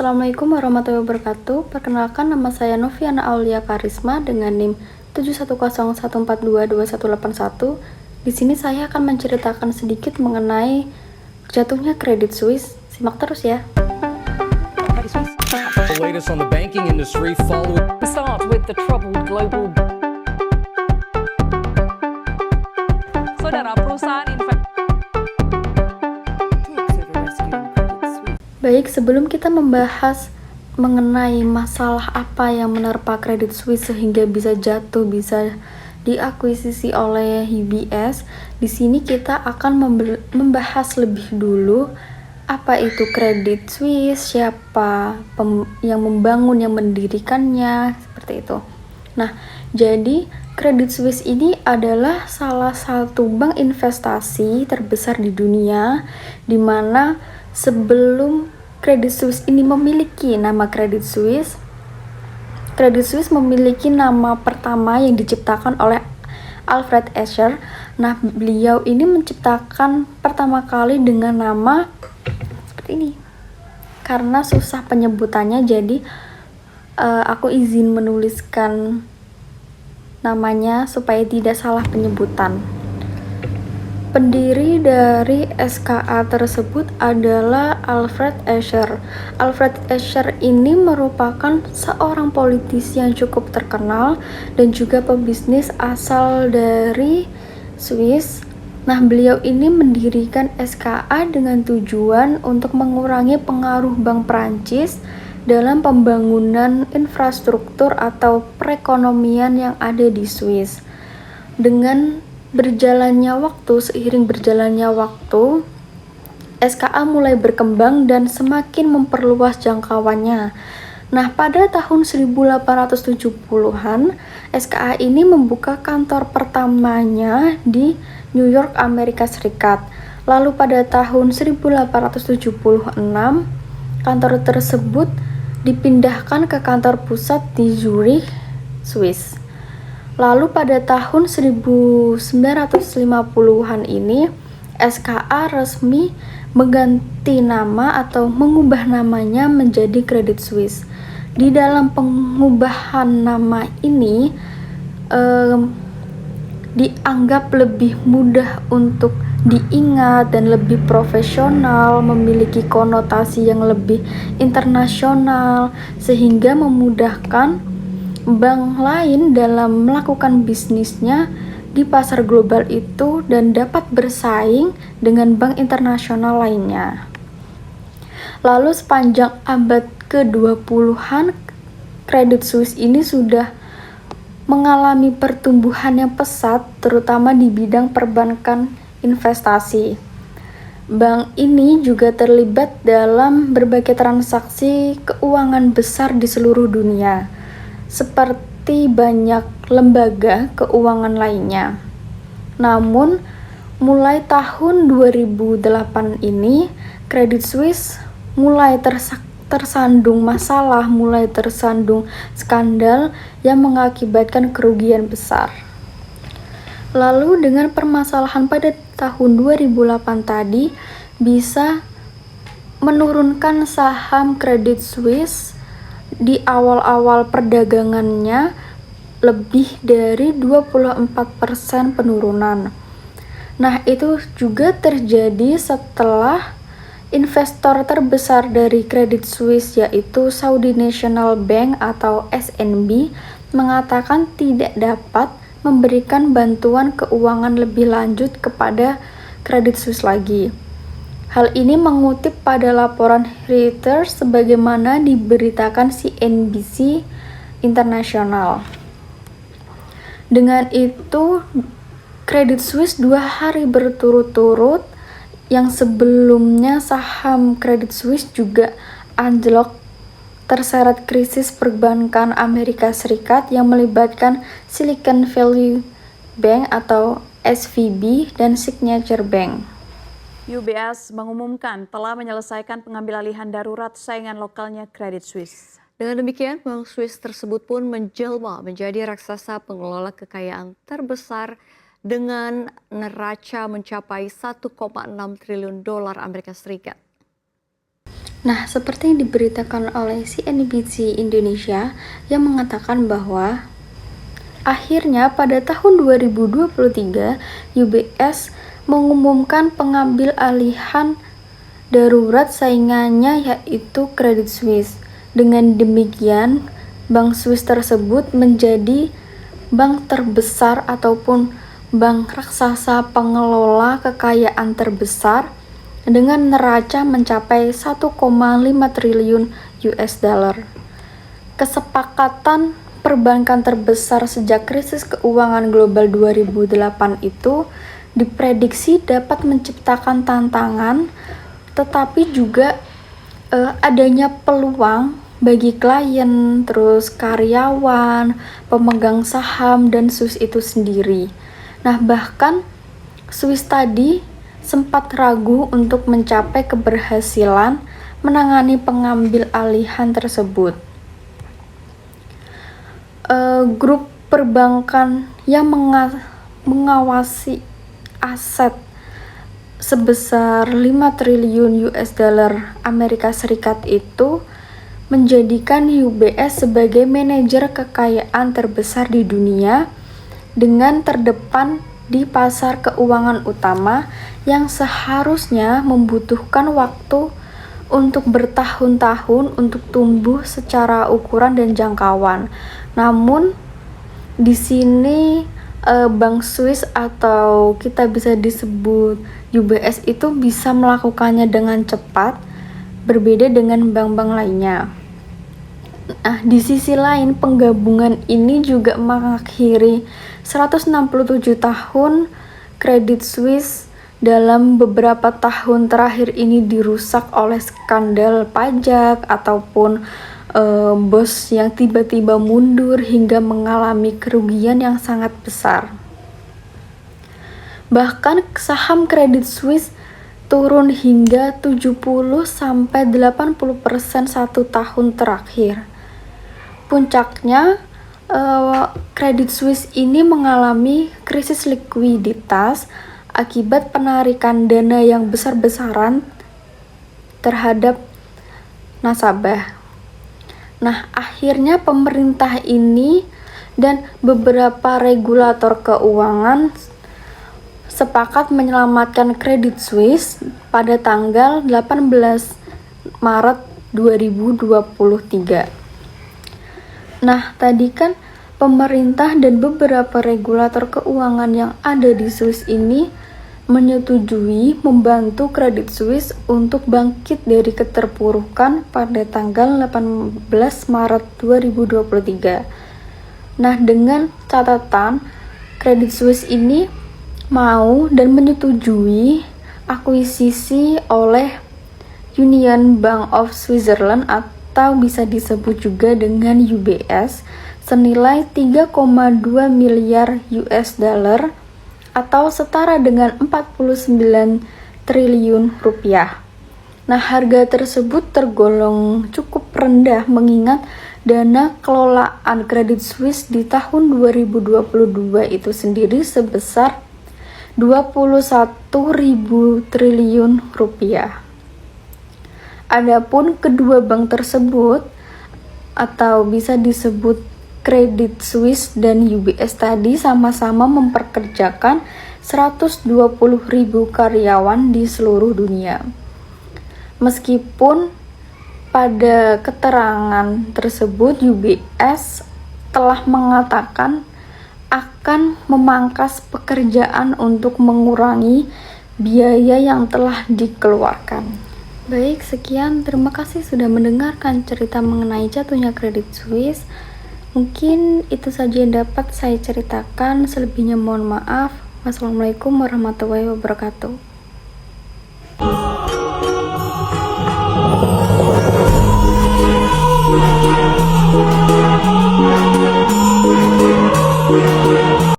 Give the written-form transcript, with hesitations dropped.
Assalamualaikum warahmatullahi wabarakatuh. Perkenalkan, nama saya Noviana Aulia Karisma dengan NIM 71014222181. Di sini saya akan menceritakan sedikit mengenai jatuhnya Credit Suisse. Simak terus ya. The latest on the banking industry following. We start with the troubled global. Saudara, perusahaan Baik, sebelum kita membahas mengenai masalah apa yang menerpa Credit Suisse sehingga bisa jatuh, bisa diakuisisi oleh UBS, di sini kita akan membahas lebih dulu apa itu Credit Suisse, siapa yang membangun, yang mendirikannya, seperti itu. Nah, jadi Credit Suisse ini adalah salah satu bank investasi terbesar di dunia, di mana sebelum Credit Suisse ini memiliki nama Credit Suisse memiliki nama pertama yang diciptakan oleh Alfred Escher. Nah, beliau ini menciptakan pertama kali dengan nama seperti ini. Karena susah penyebutannya, jadi aku izin menuliskan namanya supaya tidak salah penyebutan. Pendiri dari SKA tersebut adalah Alfred Escher. Alfred Escher ini merupakan seorang politisi yang cukup terkenal dan juga pebisnis asal dari Swiss. Nah, beliau ini mendirikan SKA dengan tujuan untuk mengurangi pengaruh Bank Prancis dalam pembangunan infrastruktur atau perekonomian yang ada di Swiss. Seiring berjalannya waktu, SKA mulai berkembang dan semakin memperluas jangkauannya. Nah, pada tahun 1870-an, SKA ini membuka kantor pertamanya di New York, Amerika Serikat. Lalu pada tahun 1876, kantor tersebut dipindahkan ke kantor pusat di Zurich, Swiss. Lalu pada tahun 1950-an ini, SKA resmi mengganti nama atau mengubah namanya menjadi Credit Suisse. Di dalam pengubahan nama ini dianggap lebih mudah untuk diingat dan lebih profesional, memiliki konotasi yang lebih internasional, sehingga memudahkan bank lain dalam melakukan bisnisnya di pasar global itu dan dapat bersaing dengan bank internasional lainnya. Lalu sepanjang abad ke-20-an, Credit Suisse ini sudah mengalami pertumbuhan yang pesat, terutama di bidang perbankan investasi. Bank ini juga terlibat dalam berbagai transaksi keuangan besar di seluruh dunia, seperti banyak lembaga keuangan lainnya. Namun, mulai tahun 2008 ini, Credit Suisse mulai tersandung masalah, mulai tersandung skandal yang mengakibatkan kerugian besar. Lalu dengan permasalahan pada tahun 2008 tadi, bisa menurunkan saham Credit Suisse di awal-awal perdagangannya lebih dari 24% penurunan. Nah, itu juga terjadi setelah investor terbesar dari Credit Suisse, yaitu Saudi National Bank atau SNB, mengatakan tidak dapat memberikan bantuan keuangan lebih lanjut kepada Credit Suisse lagi. Hal ini mengutip pada laporan Reuters sebagaimana diberitakan CNBC International. Dengan itu, Credit Suisse 2 hari berturut-turut, yang sebelumnya saham Credit Suisse juga anjlok terseret krisis perbankan Amerika Serikat yang melibatkan Silicon Valley Bank atau SVB dan Signature Bank. UBS mengumumkan telah menyelesaikan pengambil alihan darurat saingan lokalnya Credit Suisse. Dengan demikian, bank Swiss tersebut pun menjelma menjadi raksasa pengelola kekayaan terbesar dengan neraca mencapai 1,6 triliun dolar Amerika Serikat. Nah, seperti yang diberitakan oleh CNBC Indonesia yang mengatakan bahwa akhirnya pada tahun 2023 UBS mengumumkan pengambil alihan darurat saingannya yaitu Credit Suisse. Dengan demikian, bank Swiss tersebut menjadi bank terbesar ataupun bank raksasa pengelola kekayaan terbesar dengan neraca mencapai 1,5 triliun US dollar. Kesepakatan perbankan terbesar sejak krisis keuangan global 2008 itu diprediksi dapat menciptakan tantangan, tetapi juga adanya peluang bagi klien, terus karyawan, pemegang saham, dan Swiss itu sendiri. Nah, bahkan Swiss tadi sempat ragu untuk mencapai keberhasilan menangani pengambil alihan tersebut. Grup perbankan yang mengawasi aset sebesar 5 triliun US dollar Amerika Serikat itu menjadikan UBS sebagai manajer kekayaan terbesar di dunia dengan terdepan di pasar keuangan utama yang seharusnya membutuhkan waktu untuk bertahun-tahun untuk tumbuh secara ukuran dan jangkauan. Namun di sini Bank Swiss atau kita bisa disebut UBS itu bisa melakukannya dengan cepat, berbeda dengan bank-bank lainnya. Nah, di sisi lain penggabungan ini juga mengakhiri 167 tahun Credit Suisse. Dalam beberapa tahun terakhir ini dirusak oleh skandal pajak ataupun bos yang tiba-tiba mundur hingga mengalami kerugian yang sangat besar. Bahkan saham Credit Suisse turun hingga 70-80% satu tahun terakhir. Puncaknya, Credit Suisse ini mengalami krisis likuiditas akibat penarikan dana yang besar-besaran terhadap nasabah. Nah, akhirnya pemerintah ini dan beberapa regulator keuangan sepakat menyelamatkan Credit Suisse pada tanggal 18 Maret 2023. Nah, tadi kan pemerintah dan beberapa regulator keuangan yang ada di Swiss ini menyetujui membantu Credit Suisse untuk bangkit dari keterpurukan pada tanggal 18 Maret 2023. Nah, dengan catatan Credit Suisse ini mau dan menyetujui akuisisi oleh Union Bank of Switzerland atau bisa disebut juga dengan UBS senilai 3,2 miliar US dollar atau setara dengan 49 triliun rupiah. Nah, harga tersebut tergolong cukup rendah mengingat dana kelolaan Credit Suisse di tahun 2022 itu sendiri sebesar 21.000 triliun rupiah. Adapun kedua bank tersebut atau bisa disebut Credit Suisse dan UBS tadi sama-sama memperkerjakan 120.000 karyawan di seluruh dunia. Meskipun pada keterangan tersebut UBS telah mengatakan akan memangkas pekerjaan untuk mengurangi biaya yang telah dikeluarkan. Baik, sekian. Terima kasih sudah mendengarkan cerita mengenai jatuhnya Credit Suisse. Mungkin itu saja yang dapat saya ceritakan. Selebihnya mohon maaf. Wassalamualaikum warahmatullahi wabarakatuh.